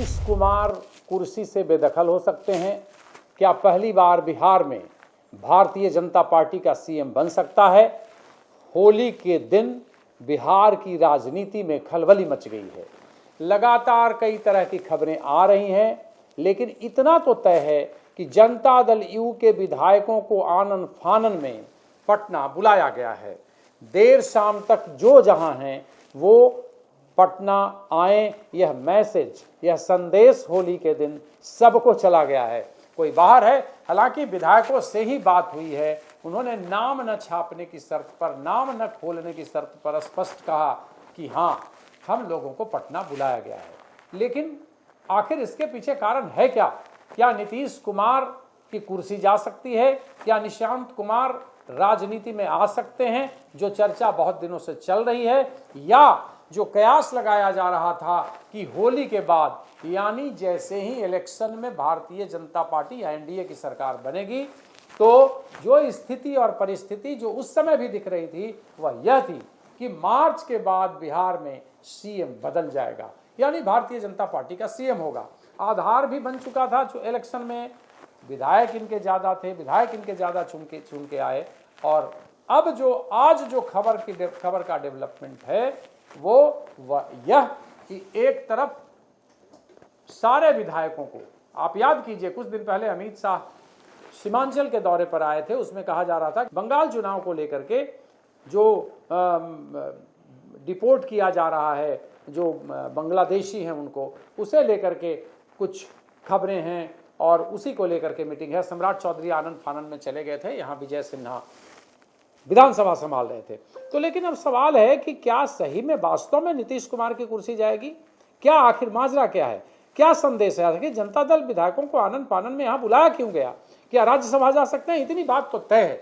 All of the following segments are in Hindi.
नीतीश कुमार कुर्सी से बेदखल हो सकते हैं? क्या पहली बार बिहार में भारतीय जनता पार्टी का सीएम बन सकता है? होली के दिन बिहार की राजनीति में खलबली मच गई है। लगातार कई तरह की खबरें आ रही हैं, लेकिन इतना तो तय है कि जनता दल यू के विधायकों को आनन फानन में पटना बुलाया गया है। देर शाम तक जो जहां हैं वो पटना आए, यह मैसेज, यह संदेश होली के दिन सबको चला गया है। कोई बाहर है, हालांकि विधायकों से ही बात हुई है, उन्होंने नाम न छापने की शर्त पर, नाम न खोलने की शर्त पर स्पष्ट कहा कि हाँ, हम लोगों को पटना बुलाया गया है। लेकिन आखिर इसके पीछे कारण है क्या? क्या नीतीश कुमार की कुर्सी जा सकती है? क्या निशांत कुमार राजनीति में आ सकते हैं, जो चर्चा बहुत दिनों से चल रही है? या जो कयास लगाया जा रहा था कि होली के बाद, यानी जैसे ही इलेक्शन में भारतीय जनता पार्टी या एनडीए की सरकार बनेगी, तो जो स्थिति और परिस्थिति जो उस समय भी दिख रही थी वह यह थी कि मार्च के बाद बिहार में सीएम बदल जाएगा, यानी भारतीय जनता पार्टी का सीएम होगा। आधार भी बन चुका था, जो इलेक्शन में विधायक इनके ज्यादा थे, विधायक इनके ज्यादा चुन के आए। और अब जो आज जो खबर का डेवलपमेंट है वो यह कि एक तरफ सारे विधायकों को, आप याद कीजिए कुछ दिन पहले अमित शाह सीमांचल के दौरे पर आए थे, उसमें कहा जा रहा था बंगाल चुनाव को लेकर के जो डिपोर्ट किया जा रहा है, जो बांग्लादेशी हैं उनको, उसे लेकर के कुछ खबरें हैं और उसी को लेकर के मीटिंग है। सम्राट चौधरी आनंद फानन में चले गए थे, यहाँ विजय सिन्हा विधानसभा संभाल रहे थे। तो लेकिन अब सवाल है कि क्या सही में वास्तव में नीतीश कुमार की कुर्सी जाएगी? क्या आखिर माजरा क्या है? क्या संदेश है कि जनता दल विधायकों को आनंद फानन में यहाँ बुलाया क्यों गया? क्या राज्यसभा जा सकते हैं? इतनी बात तो तय है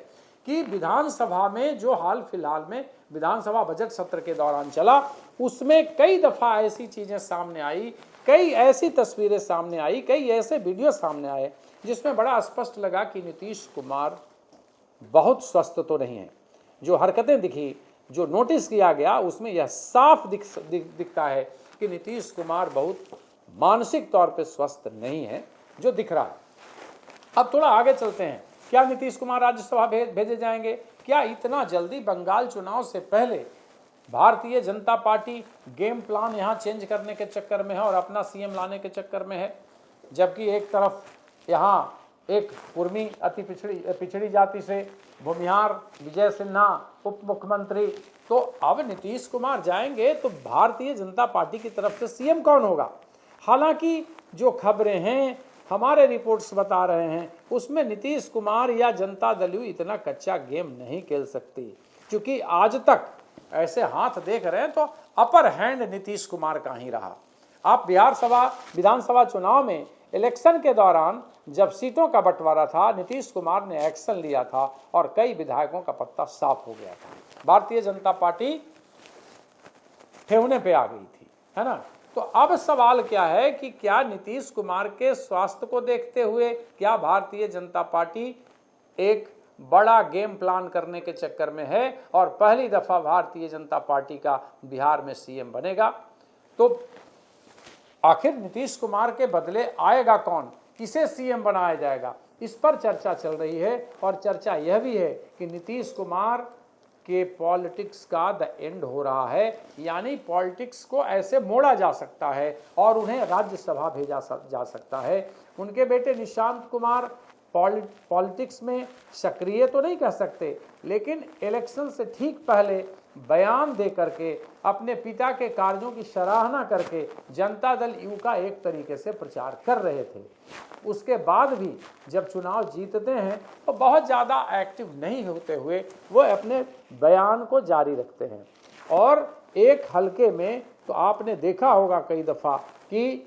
कि विधानसभा में जो हाल फिलहाल में विधानसभा बजट सत्र के दौरान चला, उसमें कई दफा ऐसी चीजें सामने आई, कई ऐसी तस्वीरें सामने आई, कई ऐसे वीडियो सामने आए जिसमें बड़ा स्पष्ट लगा कि नीतीश कुमार बहुत स्वस्थ तो नहीं है। जो हरकतें दिखी, जो नोटिस किया गया, उसमें यह साफ दिखता है कि नीतीश कुमार बहुत मानसिक तौर पे स्वस्थ नहीं है, जो दिख रहा है। अब थोड़ा आगे चलते हैं। क्या नीतीश कुमार राज्यसभा भेजे जाएंगे? क्या इतना जल्दी बंगाल चुनाव से पहले Bharatiya Janata party game plan यहाँ चेंज करने के चक्कर में है और अपना सीएम लाने के चक्कर में है? जबकि एक तरफ यहाँ एक कुर्मी अति पिछड़ी जाति से भूमिहार विजय सिन्हा उप मुख्यमंत्री, तो अब नीतीश कुमार जाएंगे तो भारतीय जनता पार्टी की तरफ से सीएम कौन होगा? हालांकि जो खबरें हैं, हमारे रिपोर्ट्स बता रहे हैं, उसमें नीतीश कुमार या जनता दल यू इतना कच्चा गेम नहीं खेल सकती, क्योंकि आज तक ऐसे हाथ देख रहे हैं तो अपर हैंड नीतीश कुमार का ही रहा। आप विधानसभा चुनाव में इलेक्शन के दौरान जब सीटों का बंटवारा था, नीतीश कुमार ने एक्शन लिया था और कई विधायकों का पत्ता साफ हो गया था। भारतीय जनता पार्टी ठेवने पे आ गई थी, है ना? तो अब सवाल क्या है कि क्या नीतीश कुमार के स्वास्थ्य को देखते हुए क्या भारतीय जनता पार्टी एक बड़ा गेम प्लान करने के चक्कर में है और पहली दफा भारतीय जनता पार्टी का बिहार में सीएम बनेगा? तो आखिर नीतीश कुमार के बदले आएगा कौन? किसे सीएम बनाया जाएगा? इस पर चर्चा चल रही है। और चर्चा यह भी है कि नीतीश कुमार के पॉलिटिक्स का द एंड हो रहा है, यानी पॉलिटिक्स को ऐसे मोड़ा जा सकता है और उन्हें राज्यसभा भेजा जा सकता है। उनके बेटे निशांत कुमार पॉलिटिक्स में सक्रिय तो नहीं कह सकते, लेकिन इलेक्शन से ठीक पहले बयान दे करके अपने पिता के कार्यों की सराहना करके जनता दल यू का एक तरीके से प्रचार कर रहे थे। उसके बाद भी जब चुनाव जीतते हैं तो बहुत ज़्यादा एक्टिव नहीं होते हुए वो अपने बयान को जारी रखते हैं। और एक हलके में तो आपने देखा होगा कई दफ़ा कि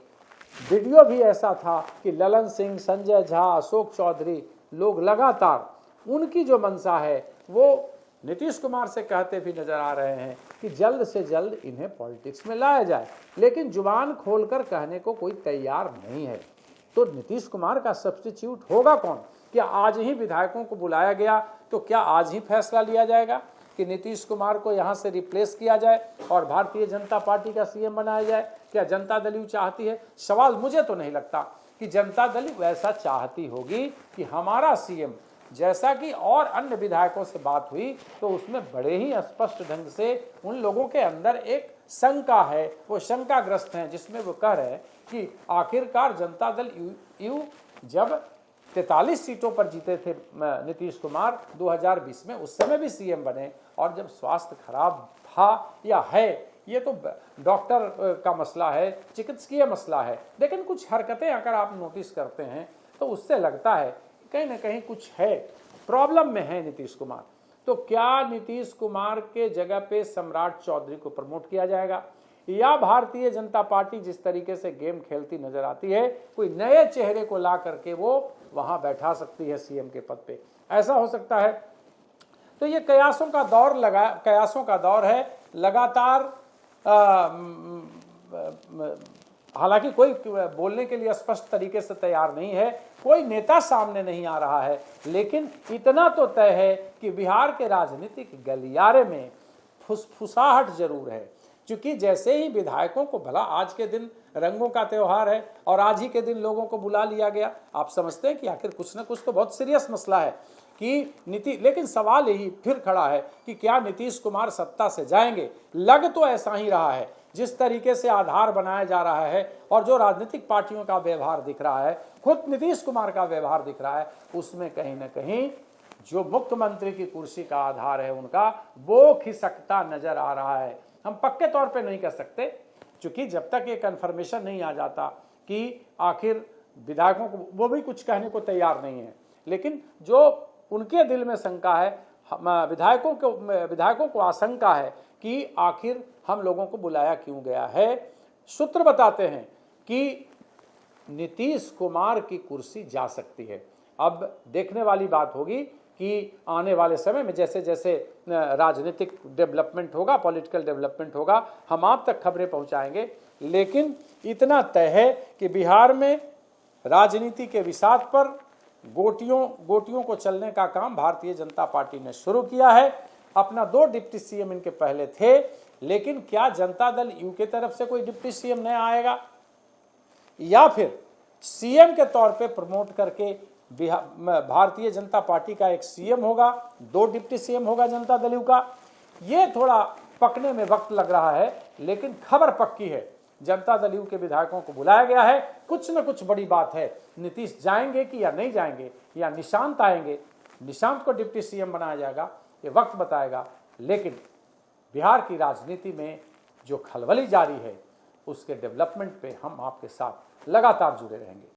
वीडियो भी ऐसा था कि ललन सिंह, संजय झा, अशोक चौधरी, लोग लगातार उनकी जो मंशा है वो नीतीश कुमार से कहते भी नजर आ रहे हैं कि जल्द से जल्द इन्हें पॉलिटिक्स में लाया जाए, लेकिन जुबान खोलकर कहने को कोई तैयार नहीं है। तो नीतीश कुमार का सब्स्टिट्यूट होगा कौन? क्या आज ही विधायकों को बुलाया गया तो क्या आज ही फैसला लिया जाएगा? कि नीतीश कुमार को यहाँ से रिप्लेस किया जाए और भारतीय जनता पार्टी का सीएम बनाया जाए? क्या जनता दल यू चाहती है? सवाल मुझे तो नहीं लगता कि जनता दल वैसा चाहती होगी कि हमारा सीएम, जैसा कि और अन्य विधायकों से बात हुई तो उसमें बड़े ही स्पष्ट ढंग से उन लोगों के अंदर एक शंका है, वो शंकाग्रस्त हैं, जिसमें वो कह रहे हैं कि आखिरकार जनता दल यू जब 43 सीटों पर जीते थे नीतीश कुमार 2020 में, उस समय भी सीएम बने, और जब स्वास्थ्य खराब था या है, ये तो डॉक्टर का मसला है, चिकित्सकीय मसला है, लेकिन कुछ हरकतें अगर आप नोटिस करते हैं तो उससे लगता है कहीं ना कहीं कुछ है, प्रॉब्लम में है नीतीश कुमार। तो क्या नीतीश कुमार के जगह पे सम्राट चौधरी को प्रमोट किया जाएगा, या भारतीय जनता पार्टी जिस तरीके से गेम खेलती नजर आती है, कोई नए चेहरे को ला करके वो वहां बैठा सकती है सीएम के पद पे? ऐसा हो सकता है। तो ये कयासों का दौर है लगातार। हालांकि कोई बोलने के लिए स्पष्ट तरीके से तैयार नहीं है, कोई नेता सामने नहीं आ रहा है, लेकिन इतना तो तय है कि बिहार के राजनीतिक गलियारे में फुसफुसाहट जरूर है। क्योंकि जैसे ही विधायकों को, भला आज के दिन रंगों का त्योहार है और आज ही के दिन लोगों को बुला लिया गया, आप समझते हैं कि आखिर कुछ ना कुछ तो बहुत सीरियस मसला है कि लेकिन सवाल यही फिर खड़ा है कि क्या नीतीश कुमार सत्ता से जाएंगे? लग तो ऐसा ही रहा है, जिस तरीके से आधार बनाया जा रहा है और जो राजनीतिक पार्टियों का व्यवहार दिख रहा है, खुद नीतीश कुमार का व्यवहार दिख रहा है, उसमें कहीं ना कहीं जो मुख्यमंत्री की कुर्सी का आधार है उनका, वो खिसकता नजर आ रहा है। हम पक्के तौर पे नहीं कह सकते, क्योंकि जब तक ये कन्फर्मेशन नहीं आ जाता कि आखिर विधायकों को, वो भी कुछ कहने को तैयार नहीं है, लेकिन जो उनके दिल में शंका है, विधायकों को आशंका है कि आखिर हम लोगों को बुलाया क्यों गया है। सूत्र बताते हैं कि नीतीश कुमार की कुर्सी जा सकती है। अब देखने वाली बात होगी कि आने वाले समय में जैसे जैसे राजनीतिक डेवलपमेंट होगा, पॉलिटिकल डेवलपमेंट होगा, हम आप तक खबरें पहुंचाएंगे। लेकिन इतना तय है कि बिहार में राजनीति के विषाद पर गोटियों को चलने का काम भारतीय जनता पार्टी ने शुरू किया है। अपना 2 डिप्टी सीएम इनके पहले थे, लेकिन क्या जनता दल यू के तरफ से कोई डिप्टी सीएम नया आएगा, या फिर सीएम के तौर पे प्रमोट करके भारतीय जनता पार्टी का एक सीएम होगा, 2 डिप्टी सीएम होगा जनता दल यू का? ये थोड़ा पकने में वक्त लग रहा है, लेकिन खबर पक्की है, जनता दल यू के विधायकों को बुलाया गया है। कुछ न कुछ बड़ी बात है। नीतीश जाएंगे कि या नहीं जाएंगे, या निशांत आएंगे, निशांत को डिप्टी सीएम बनाया जाएगा, ये वक्त बताएगा। लेकिन बिहार की राजनीति में जो खलबली जारी है, उसके डेवलपमेंट पे हम आपके साथ लगातार जुड़े रहेंगे।